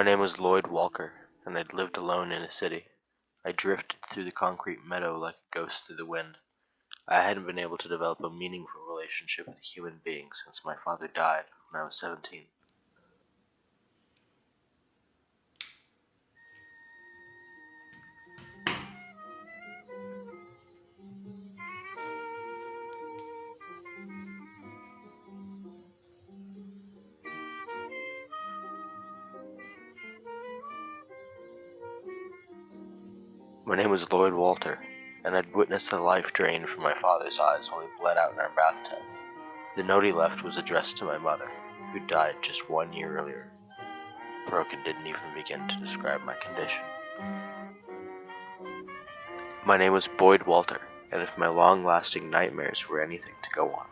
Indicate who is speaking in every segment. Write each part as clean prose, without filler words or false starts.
Speaker 1: name was Lloyd Walker, and I'd lived alone in a city. I drifted through the concrete meadow like a ghost through the wind. I hadn't been able to develop a meaningful relationship with a human being since my father died when I was 17. My name was Lloyd Walker, and I'd witnessed the life drain from my father's eyes while he bled out in our bathtub. The note he left was addressed to my mother, who died just 1 year earlier. Broken didn't even begin to describe my condition. My name was Boyd Walter, and if my long-lasting nightmares were anything to go on,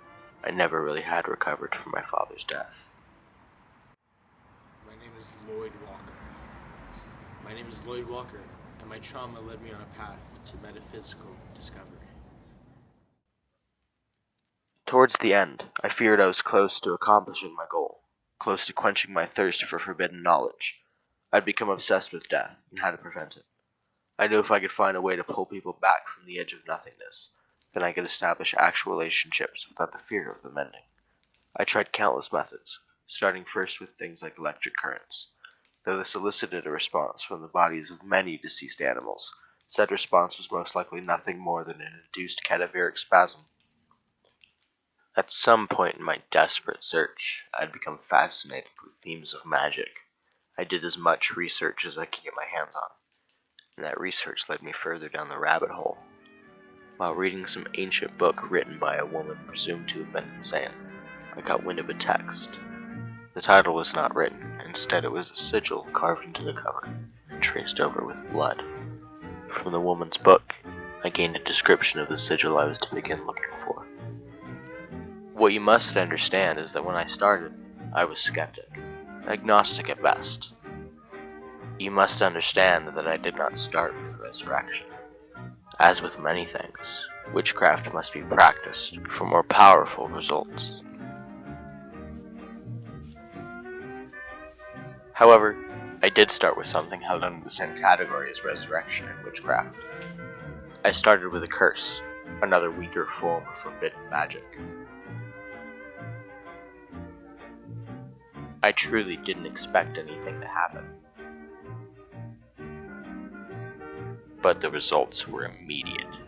Speaker 1: I never really had recovered from my father's death.
Speaker 2: My name is Lloyd Walker. My name is Lloyd Walker, and my trauma led me on a path to metaphysical discovery.
Speaker 1: Towards the end, I feared I was close to accomplishing my goal, close to quenching my thirst for forbidden knowledge. I'd become obsessed with death and how to prevent it. I knew if I could find a way to pull people back from the edge of nothingness, then I could establish actual relationships without the fear of them ending. I tried countless methods, starting first with things like electric currents. Though this elicited a response from the bodies of many deceased animals, said response was most likely nothing more than an induced cadaveric spasm. At some point in my desperate search, I'd become fascinated with themes of magic. I did as much research as I could get my hands on, and that research led me further down the rabbit hole. While reading some ancient book written by a woman presumed to have been insane, I got wind of a text. The title was not written, instead it was a sigil carved into the cover and traced over with blood. From the woman's book, I gained a description of the sigil I was to begin looking for. What you must understand is that when I started, I was skeptic, agnostic at best. You must understand that I did not start with resurrection. As with many things, witchcraft must be practiced for more powerful results. However, I did start with something held under the same category as resurrection and witchcraft. I started with a curse, another weaker form of forbidden magic. I truly didn't expect anything to happen. But the results were immediate.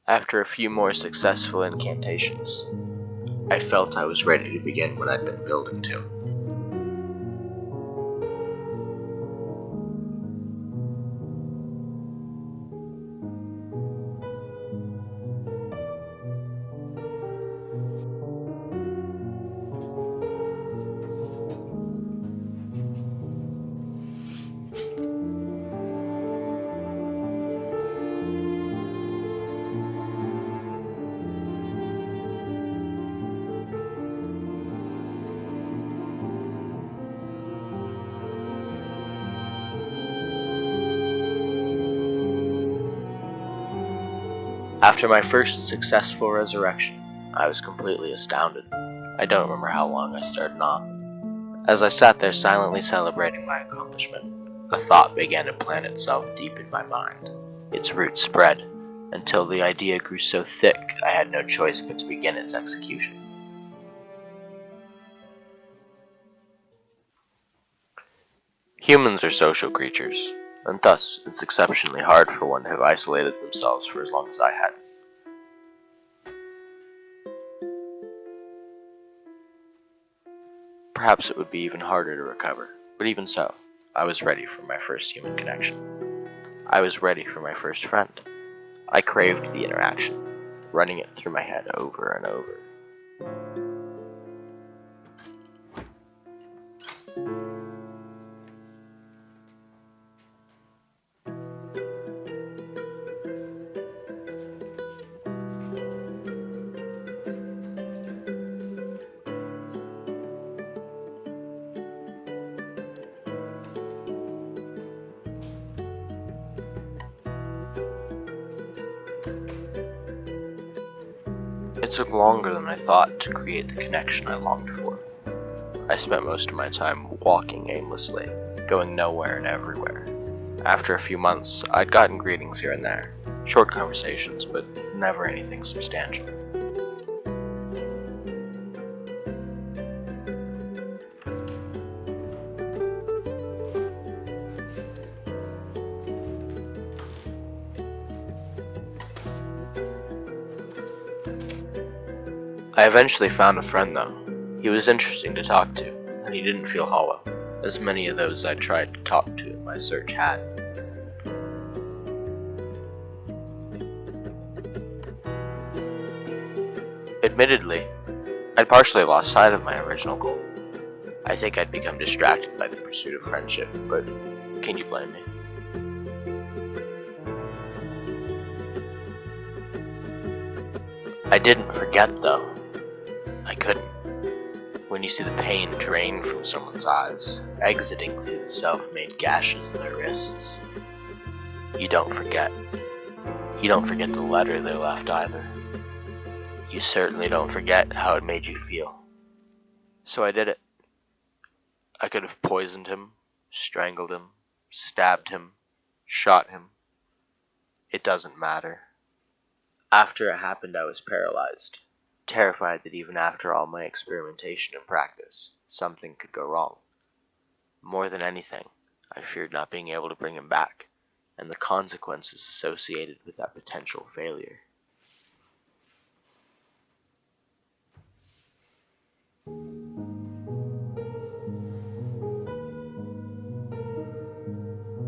Speaker 1: After a few more successful incantations, I felt I was ready to begin what I'd been building to. After my first successful resurrection, I was completely astounded. I don't remember how long I stared on. As I sat there silently celebrating my accomplishment, a thought began to plant itself deep in my mind. Its roots spread, until the idea grew so thick I had no choice but to begin its execution. Humans are social creatures, and thus it's exceptionally hard for one to have isolated themselves for as long as I had. Perhaps it would be even harder to recover, but even so, I was ready for my first human connection. I was ready for my first friend. I craved the interaction, running it through my head over and over. It took longer than I thought to create the connection I longed for. I spent most of my time walking aimlessly, going nowhere and everywhere. After a few months, I'd gotten greetings here and there, short conversations, but never anything substantial. I eventually found a friend, though. He was interesting to talk to, and he didn't feel hollow, as many of those I tried to talk to in my search had. Admittedly, I'd partially lost sight of my original goal. I think I'd become distracted by the pursuit of friendship, but can you blame me? I didn't forget, though. I couldn't. When you see the pain drain from someone's eyes, exiting through the self-made gashes in their wrists, you don't forget. You don't forget the letter they left either. You certainly don't forget how it made you feel. So I did it. I could have poisoned him, strangled him, stabbed him, shot him. It doesn't matter. After it happened, I was paralyzed, terrified that even after all my experimentation and practice, something could go wrong. More than anything, I feared not being able to bring him back, and the consequences associated with that potential failure.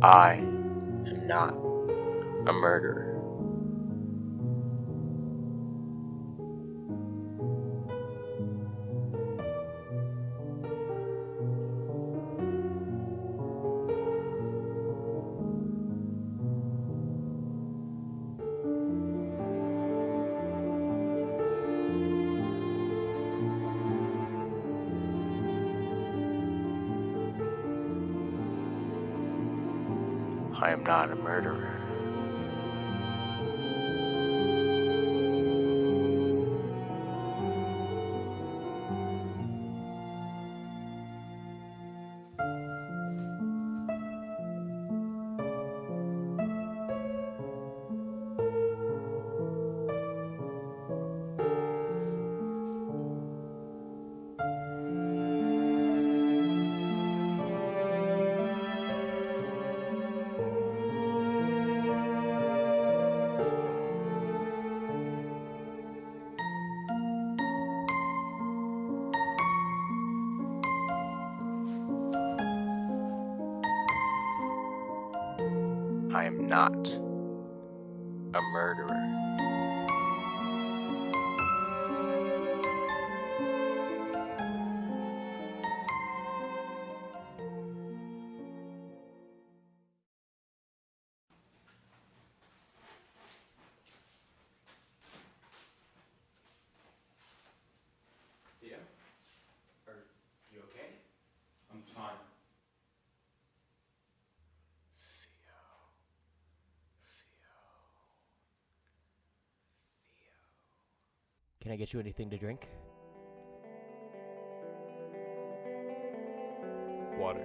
Speaker 1: I am not a murderer. I am not a murderer. I am not a murderer.
Speaker 2: Theo? Are you okay?
Speaker 3: I'm fine.
Speaker 2: Can I get you anything to drink?
Speaker 3: Water.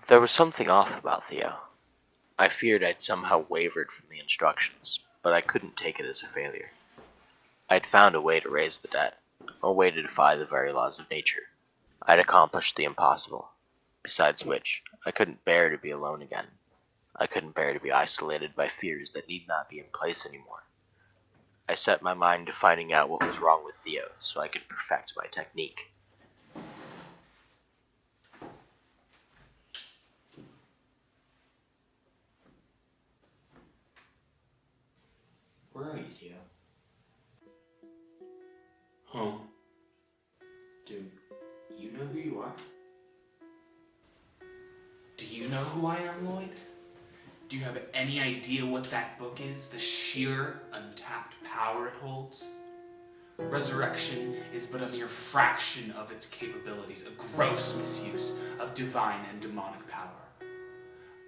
Speaker 1: There was something off about Theo. I feared I'd somehow wavered from the instructions, but I couldn't take it as a failure. I'd found a way to raise the dead, a way to defy the very laws of nature. I'd accomplished the impossible. Besides which, I couldn't bear to be alone again. I couldn't bear to be isolated by fears that need not be in place anymore. I set my mind to finding out what was wrong with Theo so I could perfect my technique.
Speaker 2: Where are you, Theo?
Speaker 3: Home.
Speaker 2: Do you know who you are? Do you know who I am, Lloyd? Do you have any idea what that book is? The sheer, untapped power it holds? Resurrection is but a mere fraction of its capabilities, a gross misuse of divine and demonic power.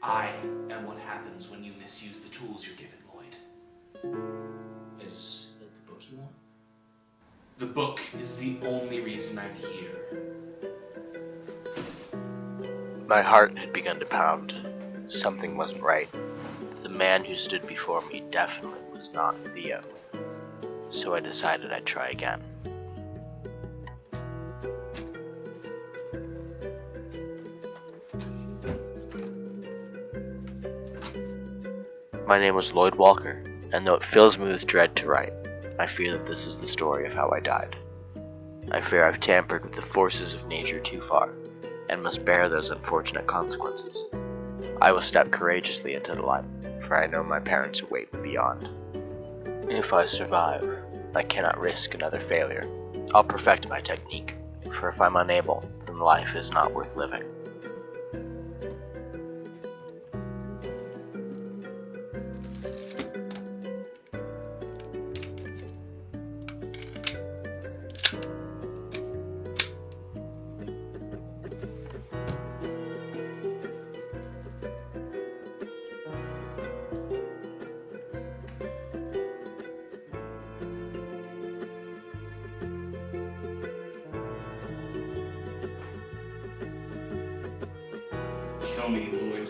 Speaker 2: I am what happens when you misuse the tools you're given, Lloyd.
Speaker 4: Is it the book you want?
Speaker 2: The book is the only reason I'm here.
Speaker 1: My heart had begun to pound. Something wasn't right. The man who stood before me definitely was not Theo. So I decided I'd try again. My name was Lloyd Walker, and though it fills me with dread to write, I fear that this is the story of how I died. I fear I've tampered with the forces of nature too far, and must bear those unfortunate consequences. I will step courageously into the light, for I know my parents await me beyond. If I survive, I cannot risk another failure. I'll perfect my technique, for if I'm unable, then life is not worth living.
Speaker 3: Kill me, Lloyd.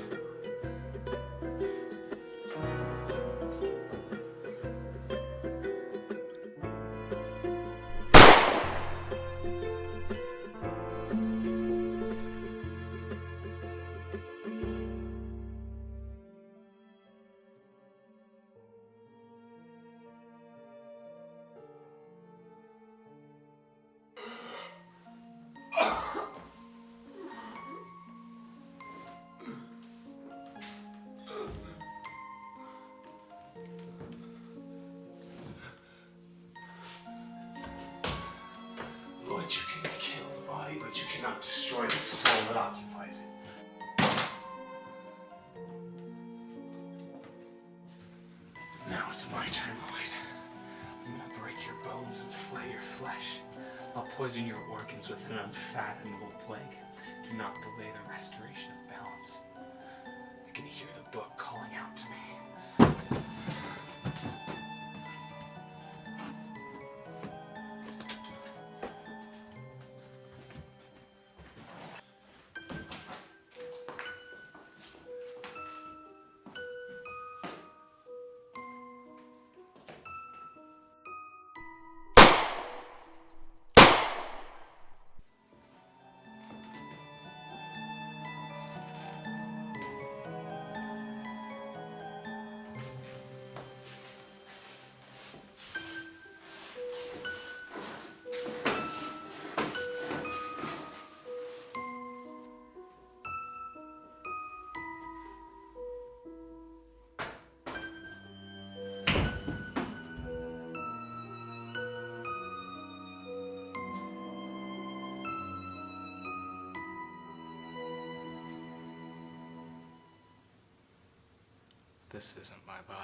Speaker 2: Lloyd, you can kill the body, but you cannot destroy the soul that occupies it. Now it's my turn, Lloyd. I'm gonna break your bones and flay your flesh. I'll poison your organs with an unfathomable plague. Do not delay the restoration of balance. You can hear the book calling out to me. This isn't my body.